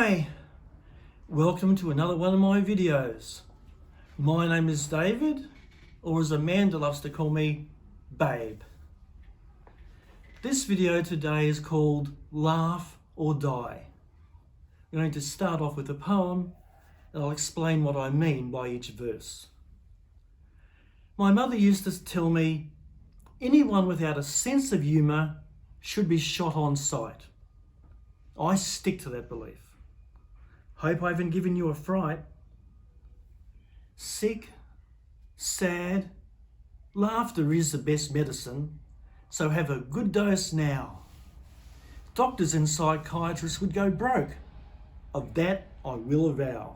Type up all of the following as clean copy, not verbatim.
Hi, welcome to another one of my videos. My name is David, or as Amanda loves to call me, Babe. This video today is called Laugh or Die. I'm going to start off with a poem and I'll explain what I mean by each verse. My mother used to tell me, anyone without a sense of humour should be shot on sight. I stick to that belief. Hope I haven't given you a fright. Sick, sad, laughter is the best medicine, so have a good dose now. Doctors and psychiatrists would go broke. Of that I will avow.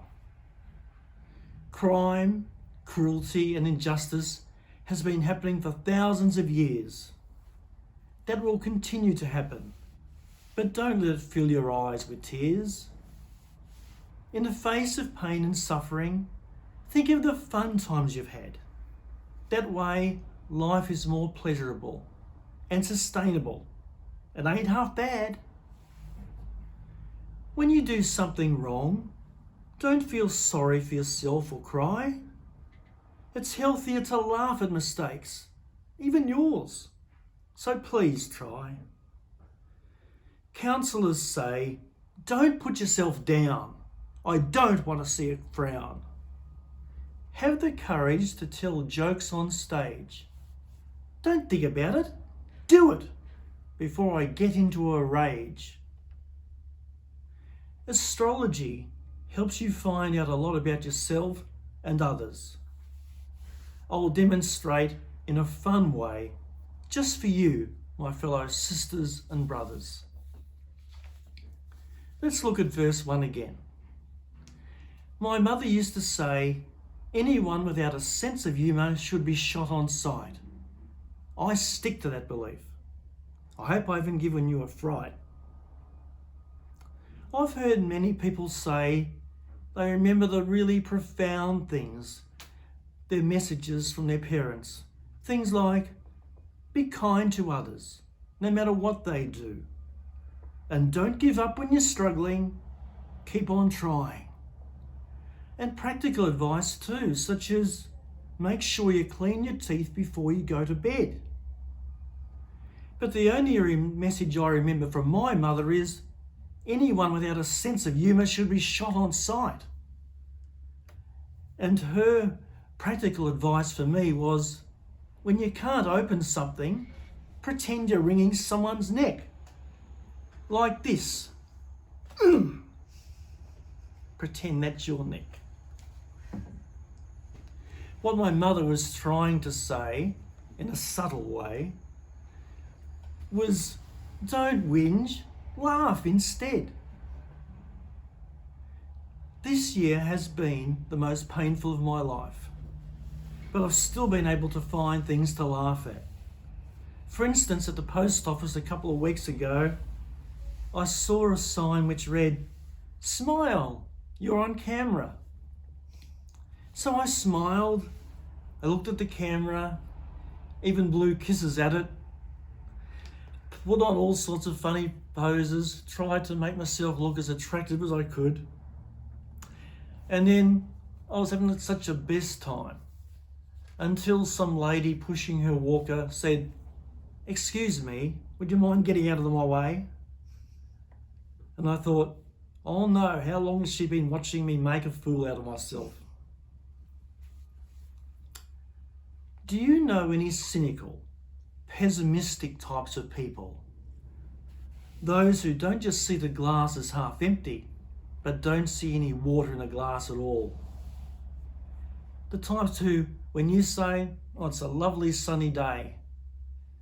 Crime, cruelty and injustice has been happening for thousands of years. That will continue to happen, but don't let it fill your eyes with tears. In the face of pain and suffering, think of the fun times you've had. That way, life is more pleasurable and sustainable. It ain't half bad. When you do something wrong, don't feel sorry for yourself or cry. It's healthier to laugh at mistakes, even yours. So please try. Counsellors say, don't put yourself down. I don't want to see a frown. Have the courage to tell jokes on stage. Don't think about it. Do it before I get into a rage. Astrology helps you find out a lot about yourself and others. I'll demonstrate in a fun way, just for you, my fellow sisters and brothers. Let's look at verse 1 again. My mother used to say, anyone without a sense of humour should be shot on sight. I stick to that belief. I hope I haven't given you a fright. I've heard many people say they remember the really profound things, their messages from their parents. Things like, be kind to others, no matter what they do. And don't give up when you're struggling. Keep on trying. And practical advice too, such as make sure you clean your teeth before you go to bed. But the only message I remember from my mother is, anyone without a sense of humour should be shot on sight. And her practical advice for me was, when you can't open something, pretend you're wringing someone's neck. Like this. Pretend that's your neck. What my mother was trying to say, in a subtle way, was don't whinge, laugh instead. This year has been the most painful of my life, but I've still been able to find things to laugh at. For instance, at the post office a couple of weeks ago, I saw a sign which read, "Smile, you're on camera." So I smiled, I looked at the camera, even blew kisses at it, put on all sorts of funny poses, tried to make myself look as attractive as I could. And then I was having such a best time until some lady pushing her walker said, "Excuse me, would you mind getting out of my way?" And I thought, oh no, how long has she been watching me make a fool out of myself? Do you know any cynical, pessimistic types of people? Those who don't just see the glass as half empty, but don't see any water in the glass at all. The types who, when you say, oh, it's a lovely sunny day,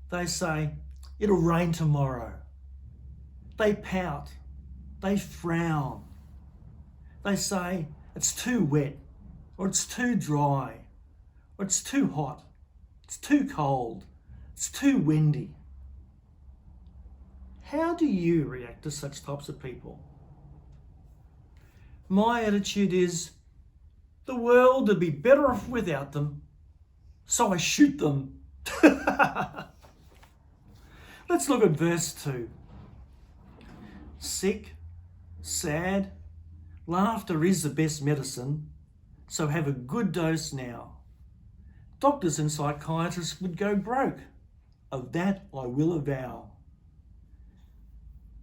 they say, it'll rain tomorrow. They pout. They frown. They say, it's too wet, or it's too dry, or it's too hot, it's too cold, it's too windy. How do you react to such types of people? My attitude is, the world would be better off without them, so I shoot them. Let's look at verse 2. Sick, sad, Laughter is the best medicine, so have a good dose now. Doctors and psychiatrists would go broke. Of that I will avow.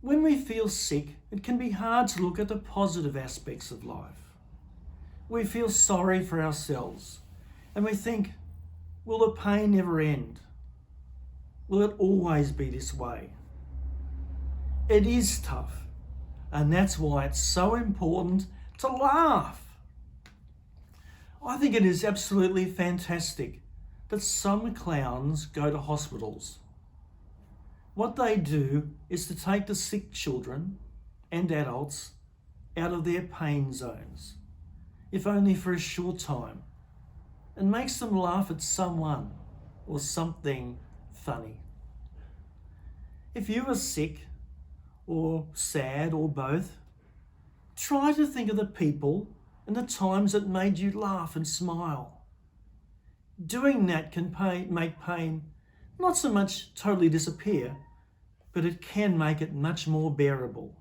When we feel sick, it can be hard to look at the positive aspects of life. We feel sorry for ourselves and we think, will the pain never end? Will it always be this way? It is tough, and that's why it's so important to laugh. I think it is absolutely fantastic that some clowns go to hospitals. What they do is to take the sick children and adults out of their pain zones, if only for a short time, and makes them laugh at someone or something funny. If you are sick or sad or both, try to think of the people and the times that made you laugh and smile. Doing that can make pain not so much totally disappear, but it can make it much more bearable.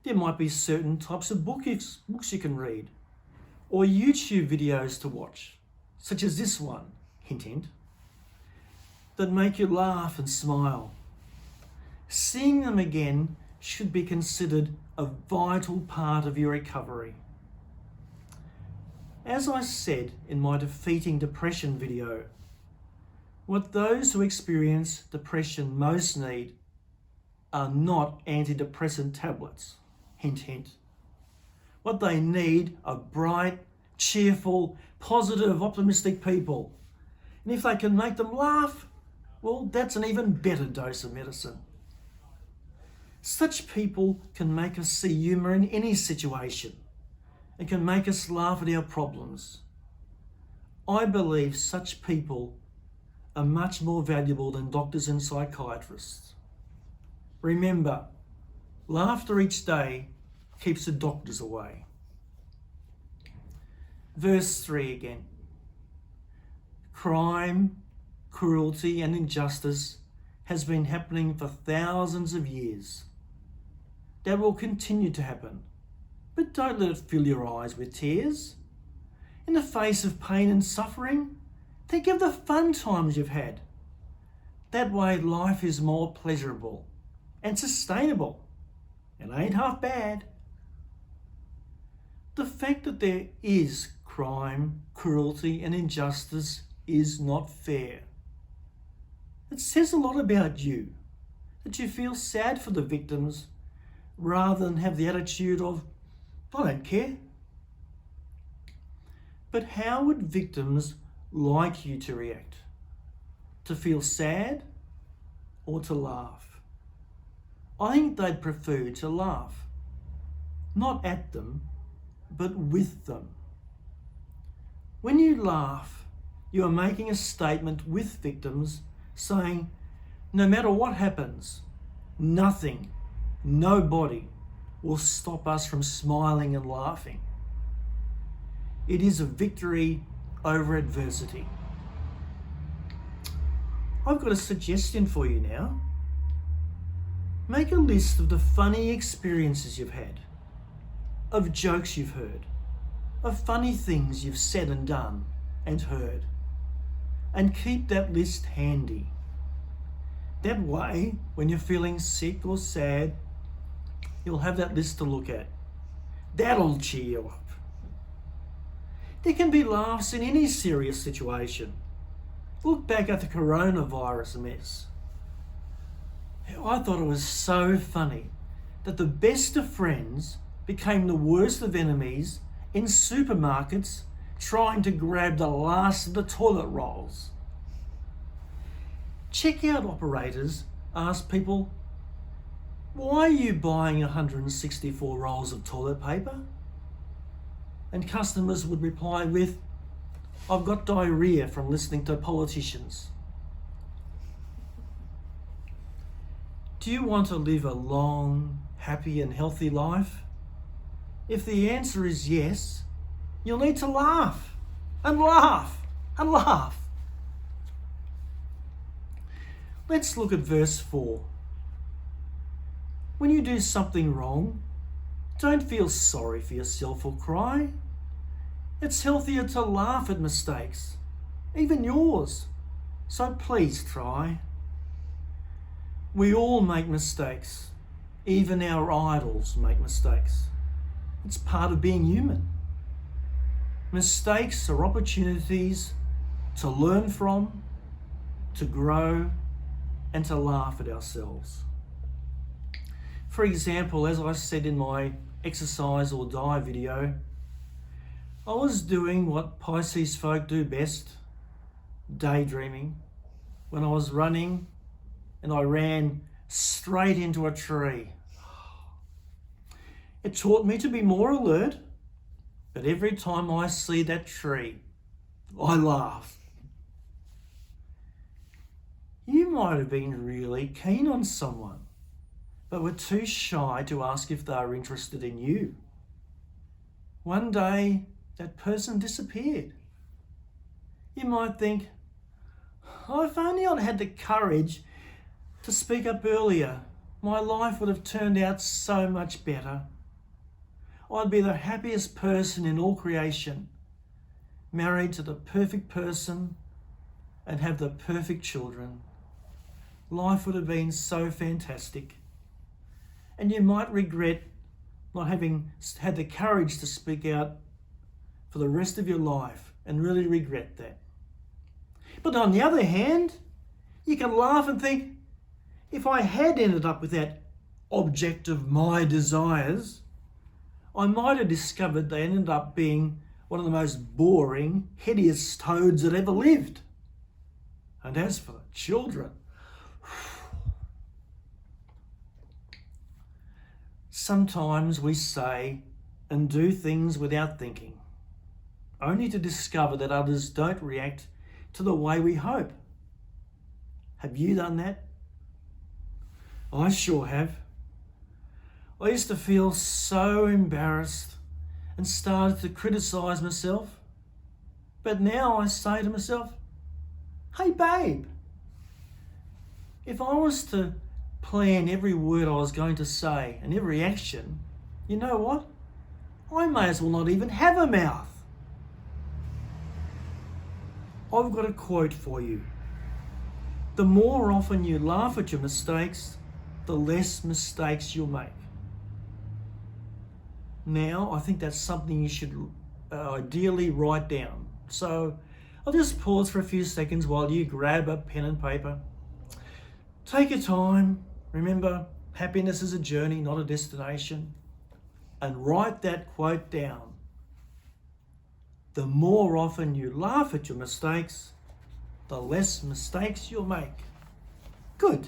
There might be certain types of books you can read, or YouTube videos to watch, such as this one, hint hint, that make you laugh and smile. Seeing them again should be considered a vital part of your recovery. As I said in my Defeating Depression video, what those who experience depression most need are not antidepressant tablets, hint hint. What they need are bright, cheerful, positive, optimistic people. And if they can make them laugh, well, that's an even better dose of medicine. Such people can make us see humour in any situation and can make us laugh at our problems. I believe such people are much more valuable than doctors and psychiatrists. Remember, laughter each day keeps the doctors away. Verse 3 again. Crime, cruelty and injustice has been happening for thousands of years. That will continue to happen, but don't let it fill your eyes with tears. In the face of pain and suffering, think of the fun times you've had. That way life is more pleasurable and sustainable. It ain't half bad. The fact that there is crime, cruelty and injustice is not fair. It says a lot about you, that you feel sad for the victims rather than have the attitude of, I don't care. But how would victims like you to react? To feel sad or to laugh? I think they'd prefer to laugh. Not at them, but with them. When you laugh, you are making a statement with victims saying, no matter what happens, nothing, nobody will stop us from smiling and laughing. It is a victory over adversity. I've got a suggestion for you now. Make a list of the funny experiences you've had, of jokes you've heard, of funny things you've said and done and heard, and keep that list handy. That way, when you're feeling sick or sad, you'll have that list to look at. That'll cheer you up. There can be laughs in any serious situation. Look back at the coronavirus mess. I thought it was so funny that the best of friends became the worst of enemies in supermarkets trying to grab the last of the toilet rolls. Checkout operators asked people, why are you buying 164 rolls of toilet paper? And customers would reply with, I've got diarrhea from listening to politicians. Do you want to live a long, happy and healthy life? If the answer is yes, you'll need to laugh and laugh and laugh. Let's look at verse 4. When you do something wrong, Don't feel sorry for yourself or cry. It's healthier to laugh at mistakes, even yours. So please try. We all make mistakes. Even our idols make mistakes. It's part of being human. Mistakes are opportunities to learn from, to grow, and to laugh at ourselves. For example, as I said in my exercise or die video, I was doing what Pisces folk do best, daydreaming, when I was running and I ran straight into a tree. It taught me to be more alert, but every time I see that tree, I laugh. You might have been really keen on someone, but were too shy to ask if they were interested in you. One day, that person disappeared. You might think, oh, if only I'd had the courage to speak up earlier, my life would have turned out so much better. I'd be the happiest person in all creation, married to the perfect person and have the perfect children. Life would have been so fantastic. And you might regret not having had the courage to speak out for the rest of your life and really regret that. But on the other hand, you can laugh and think, if I had ended up with that object of my desires, I might have discovered they ended up being one of the most boring, hideous toads that ever lived. And as for the children, sometimes we say and do things without thinking, only to discover that others don't react to the way we hope. Have you done that? I sure have. I used to feel so embarrassed and started to criticise myself. But now I say to myself, hey babe, if I was to plan every word I was going to say and every action, you know what? I may as well not even have a mouth. I've got a quote for you. The more often you laugh at your mistakes, the less mistakes you'll make. Now, I think that's something you should ideally write down. So I'll just pause for a few seconds while you grab a pen and paper. Take your time. Remember, happiness is a journey, not a destination. And write that quote down. The more often you laugh at your mistakes, the less mistakes you'll make. Good.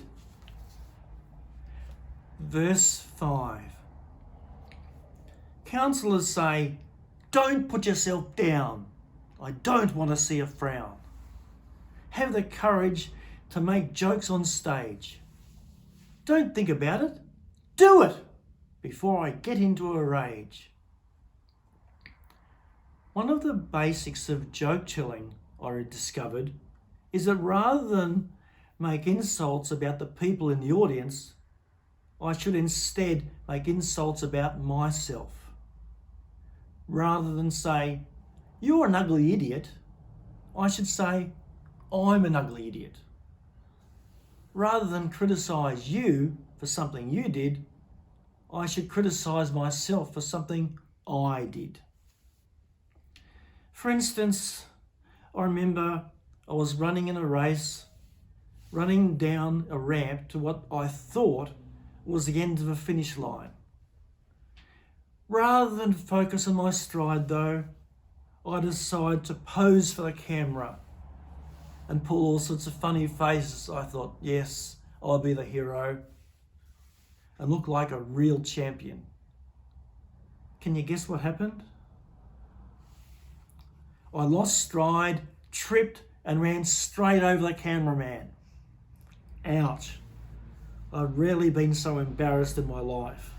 Verse 5. Counsellors say, don't put yourself down. I don't want to see a frown. Have the courage to make jokes on stage. Don't think about it. Do it before I get into a rage. One of the basics of joke telling I discovered is that rather than make insults about the people in the audience, I should instead make insults about myself. Rather than say, you're an ugly idiot, I should say, I'm an ugly idiot. Rather than criticise you for something you did, I should criticise myself for something I did. For instance, I remember I was running in a race, running down a ramp to what I thought was the end of a finish line. Rather than focus on my stride though, I decided to pose for the camera and pull all sorts of funny faces. I thought, yes, I'll be the hero and look like a real champion. Can you guess what happened? I lost stride, tripped and ran straight over the cameraman. Ouch. I've rarely been so embarrassed in my life.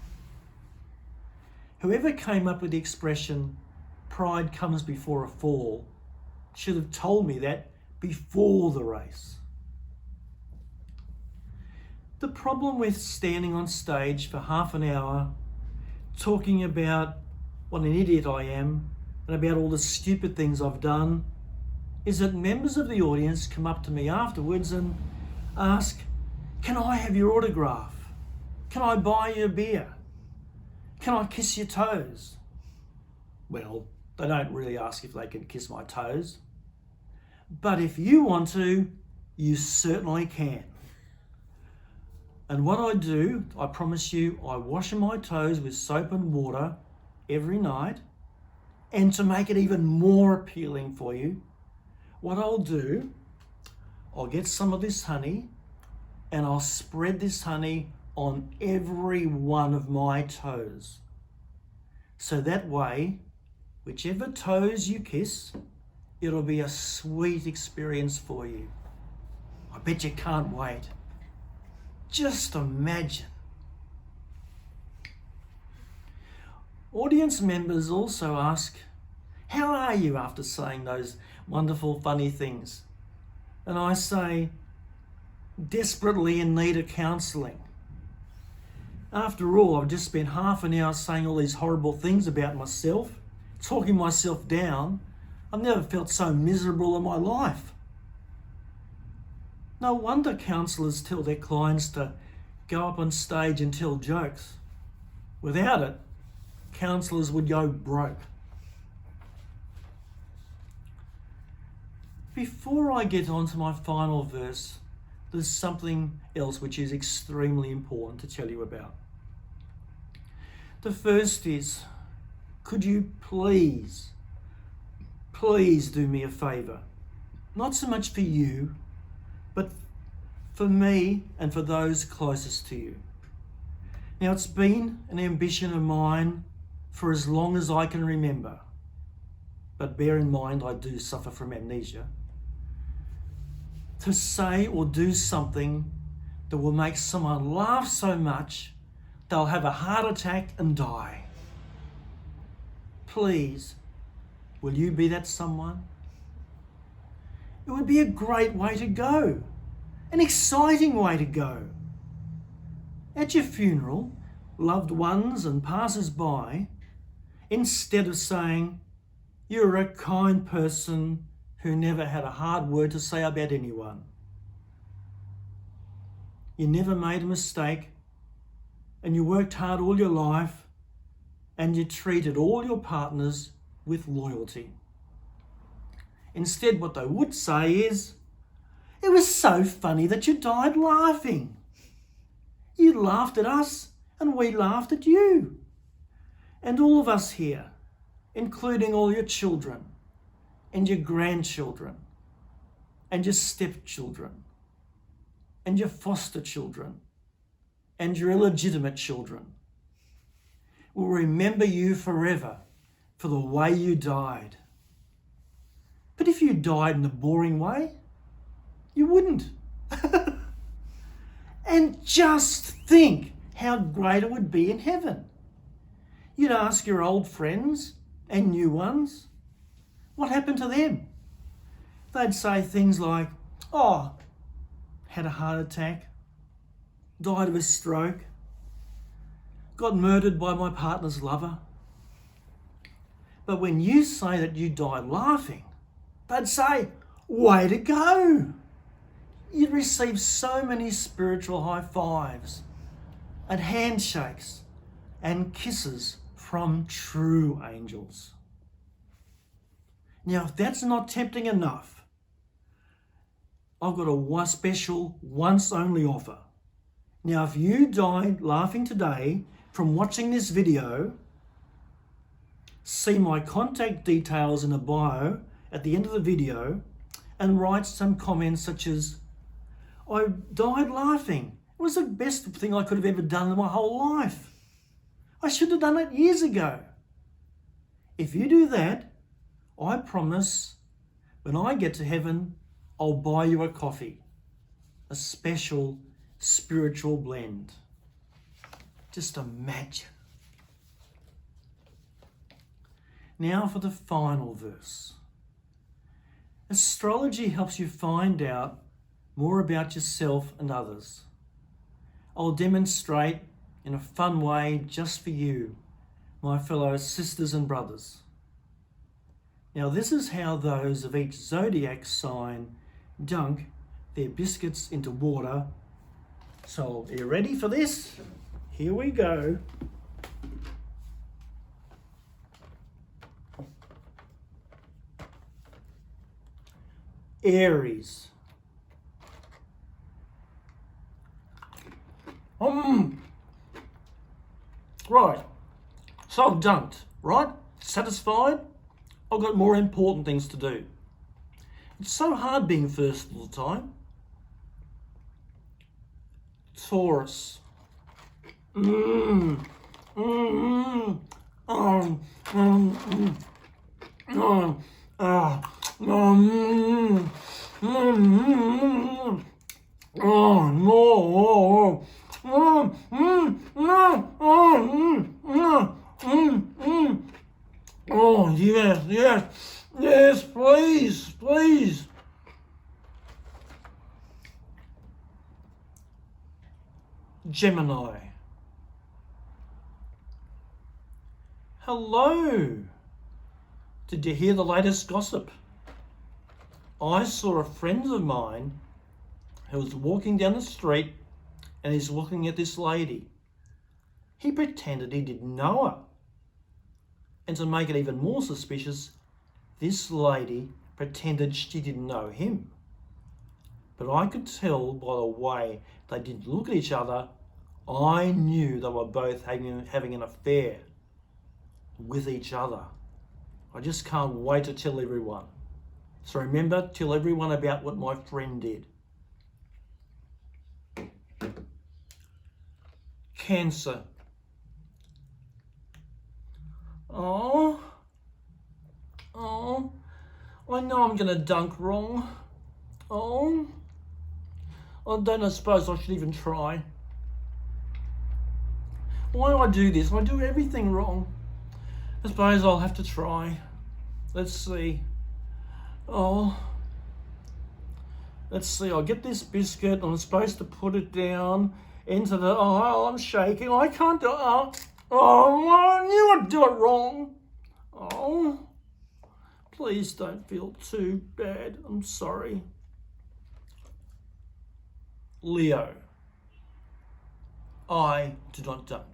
Whoever came up with the expression, pride comes before a fall, should have told me that before the race. The problem with standing on stage for half an hour, talking about what an idiot I am and about all the stupid things I've done, is that members of the audience come up to me afterwards and ask, "Can I have your autograph? Can I buy you a beer? Can I kiss your toes?" Well, they don't really ask if they can kiss my toes. But if you want to, you certainly can. And what I do, I promise you, I wash my toes with soap and water every night. And to make it even more appealing for you, what I'll do, I'll get some of this honey and I'll spread this honey on every one of my toes. So that way, whichever toes you kiss, it'll be a sweet experience for you. I bet you can't wait. Just imagine. Audience members also ask, "How are you after saying those wonderful, funny things?" And I say, "Desperately in need of counselling. After all, I've just spent half an hour saying all these horrible things about myself, talking myself down. I've never felt so miserable in my life." No wonder counsellors tell their clients to go up on stage and tell jokes. Without it, counsellors would go broke. Before I get on to my final verse, there's something else which is extremely important to tell you about. The first is, could you please do me a favour? Not so much for you, but for me and for those closest to you. Now, it's been an ambition of mine for as long as I can remember, but bear in mind I do suffer from amnesia, to say or do something that will make someone laugh so much they'll have a heart attack and die. Please, will you be that someone? It would be a great way to go, an exciting way to go. At your funeral, loved ones and passers-by, instead of saying, "You're a kind person who never had a hard word to say about anyone. You never made a mistake, and you worked hard all your life, and you treated all your partners with loyalty." Instead, what they would say is, "It was so funny that you died laughing. You laughed at us, and we laughed at you. And all of us here, including all your children, and your grandchildren, and your stepchildren, and your foster children, and your illegitimate children, will remember you forever for the way you died. But if you died in a boring way, you wouldn't." And just think how great it would be in heaven. You'd ask your old friends and new ones, what happened to them? They'd say things like, "Oh, had a heart attack, died of a stroke, got murdered by my partner's lover." But when you say that you died laughing, they'd say, "Way to go." You'd receive so many spiritual high fives and handshakes and kisses from true angels. Now, if that's not tempting enough, I've got a special once only offer. Now, if you died laughing today from watching this video, see my contact details in a bio at the end of the video and write some comments such as, "I died laughing. It was the best thing I could have ever done in my whole life. I should have done it years ago." If you do that, I promise when I get to heaven, I'll buy you a coffee, a special spiritual blend. Just imagine. Now for the final verse. Astrology helps you find out more about yourself and others. I'll demonstrate in a fun way just for you my fellow sisters and brothers. Now this is how those of each zodiac sign dunk their biscuits into water. So, are you ready for this? Here we go. Aries. Right. So I've dunked, right? Satisfied? I've got more important things to do. It's so hard being first all the time. Taurus. Oh, yes, please. Gemini. Hello. Did you hear the latest gossip? I saw a friend of mine who was walking down the street and he's looking at this lady. He pretended he didn't know her. And to make it even more suspicious, this lady pretended she didn't know him. But I could tell by the way they didn't look at each other, I knew they were both having an affair with each other. I just can't wait to tell everyone. So remember, tell everyone about what my friend did. Cancer. Oh, I know I'm going to dunk wrong. I suppose I should even try. Why do I do this? I do everything wrong. I suppose I'll have to try. Let's see. Let's see. I'll get this biscuit. I'm supposed to put it down into the... Oh, I'm shaking. I can't do... I knew I'd do it wrong. Please don't feel too bad. I'm sorry. Leo. I do not dunk.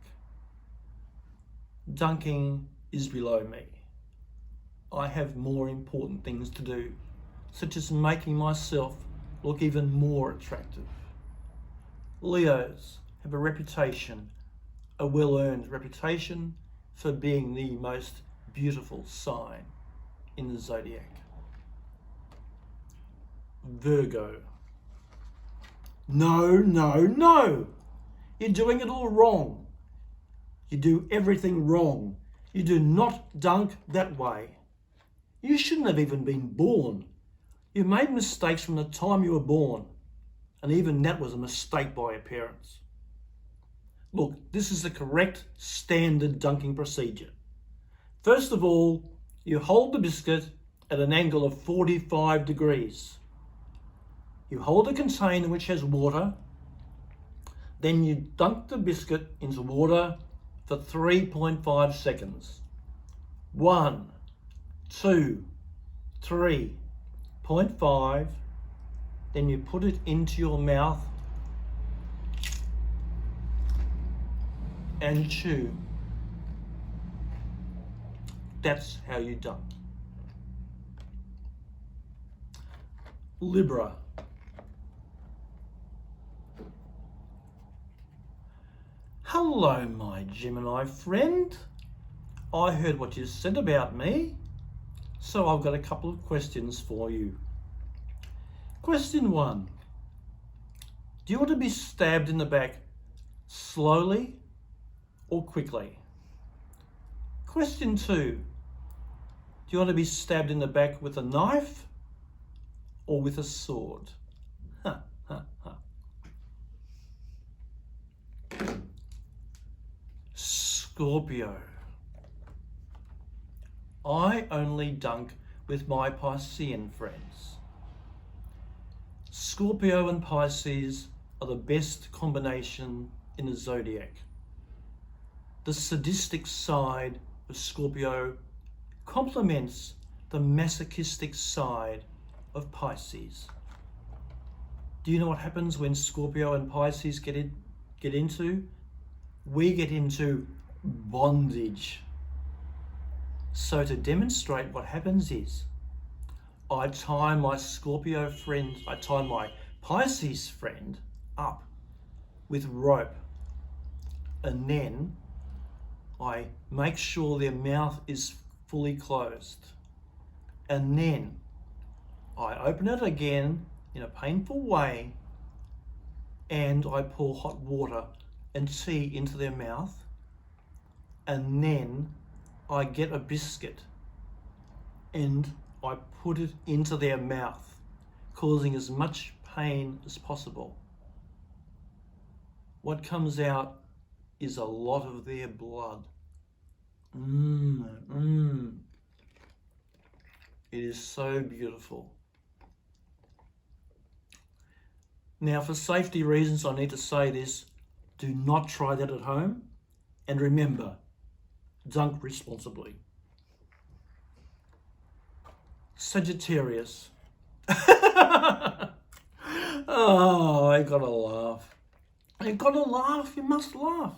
Dunking is below me. I have more important things to do, such as making myself look even more attractive. Leos have a reputation, a well-earned reputation for being the most beautiful sign in the zodiac. Virgo. No. You're doing it all wrong. You do everything wrong. You do not dunk that way. You shouldn't have even been born. You made mistakes from the time you were born. And even that was a mistake by your parents. Look, this is the correct standard dunking procedure. First of all, you hold the biscuit at an angle of 45 degrees. You hold a container which has water. Then you dunk the biscuit into water for 3.5 seconds. 1, 2, 3.5. Then you put it into your mouth and chew. That's how you dunk. Libra. Hello, my Gemini friend. I heard what you said about me, so I've got a couple of questions for you. Question 1. Do you want to be stabbed in the back slowly or quickly? Question 2. Do you want to be stabbed in the back with a knife or with a sword? Scorpio. I only dunk with my Piscean friends. Scorpio and Pisces are the best combination in the zodiac. the sadistic side of Scorpio complements the masochistic side of Pisces. Do you know what happens when Scorpio and Pisces get into? We get into bondage. So to demonstrate what happens is, I tie my Pisces friend up with rope, and then I make sure their mouth is fully closed, and then I open it again in a painful way, and I pour hot water and tea into their mouth, and then I get a biscuit and I put it into their mouth, causing as much pain as possible. What comes out is a lot of their blood. It is so beautiful. Now, for safety reasons, I need to say this. Do not try that at home. And remember, dunk responsibly. Sagittarius. Oh, I gotta laugh. You gotta laugh. You must laugh.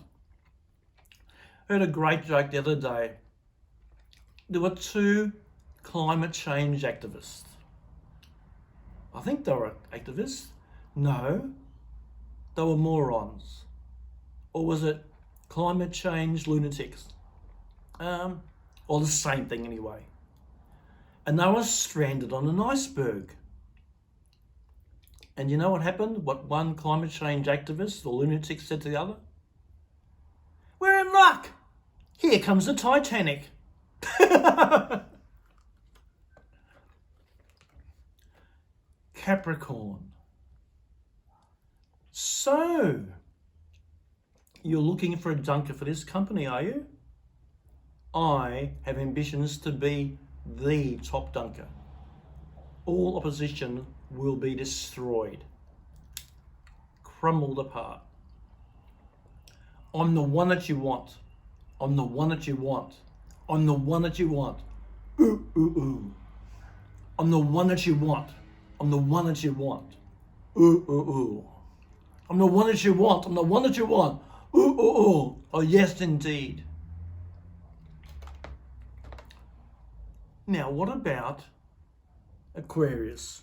I heard a great joke the other day. There were two climate change activists. I think they were activists. No, they were morons. Or was it climate change lunatics? Or the same thing anyway. And they were stranded on an iceberg. And you know what happened? What one climate change activist or lunatic said to the other? We're in luck. Here comes the Titanic. Capricorn. So, you're looking for a dunker for this company, are you? I have ambitions to be the top dunker. All opposition will be destroyed, crumbled apart. I'm the one that you want. I'm the one that you want. I'm the one that you want. Ooh, ooh, ooh. I'm the one that you want. I'm the one that you want. Ooh, ooh, ooh. I'm the one that you want. I'm the one that you want. Ooh, ooh, ooh. Oh, yes, indeed. Now, what about Aquarius?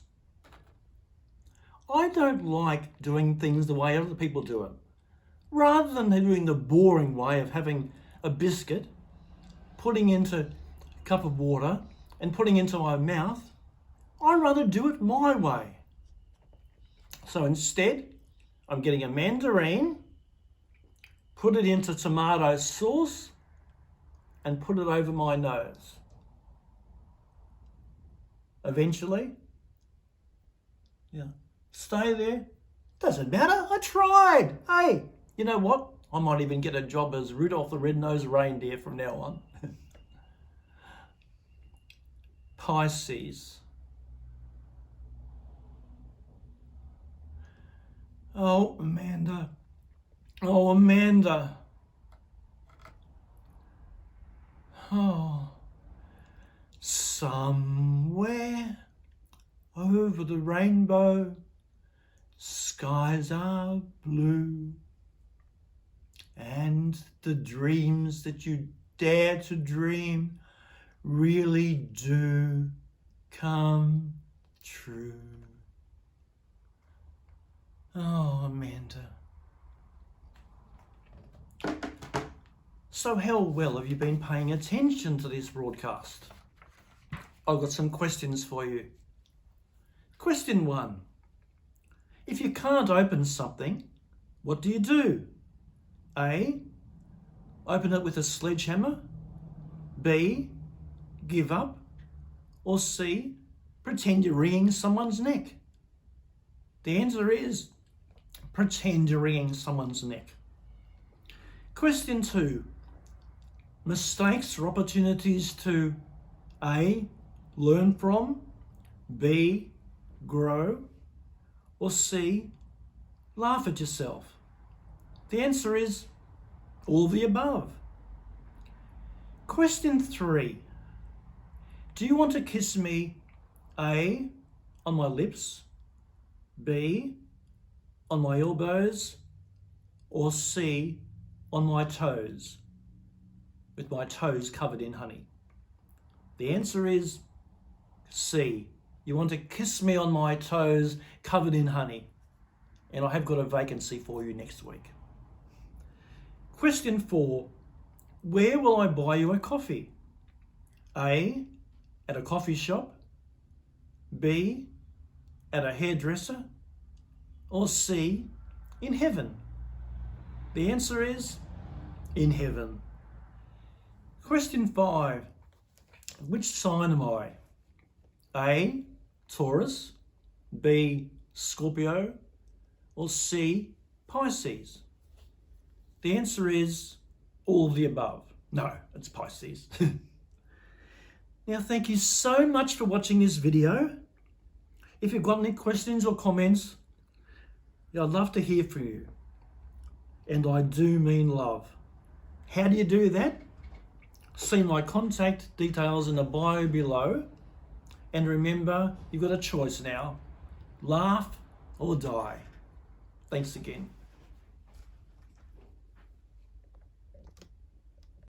I don't like doing things the way other people do it. Rather than doing the boring way of having a biscuit, putting into a cup of water and putting into my mouth, I'd rather do it my way. So instead, I'm getting a mandarin, put it into tomato sauce, and put it over my nose. Eventually, stay there. Doesn't matter, I tried. Hey, you know what? I might even get a job as Rudolph the Red-Nosed Reindeer from now on. Pisces. Oh, Amanda. Oh, Amanda. Oh. Somewhere over the rainbow, skies are blue, and the dreams that you dare to dream really do come true. Oh, Amanda. So how well have you been paying attention to this broadcast? I've got some questions for you. Question 1. If you can't open something, what do you do? A. Open it with a sledgehammer. B. Give up. Or C. Pretend you're wringing someone's neck. The answer is pretend you're wringing someone's neck. Question 2. Mistakes or opportunities to A. Learn from, B. Grow, or C. Laugh at yourself. The answer is all of the above. Question 3. Do you want to kiss me A, on my lips, B, on my elbows, or C, on my toes, with my toes covered in honey? The answer is C. You want to kiss me on my toes covered in honey. And I have got a vacancy for you next week. Question 4. Where will I buy you a coffee? A, at a coffee shop, B, at a hairdresser, or C, in heaven? The answer is in heaven. Question 5. Which sign am I? A, Taurus, B, Scorpio, or C, Pisces? The answer is all of the above. No, it's Pisces. Now, thank you so much for watching this video. If you've got any questions or comments, I'd love to hear from you. And I do mean love. How do you do that? See my contact details in the bio below. And remember, you've got a choice now. Laugh or die. Thanks again.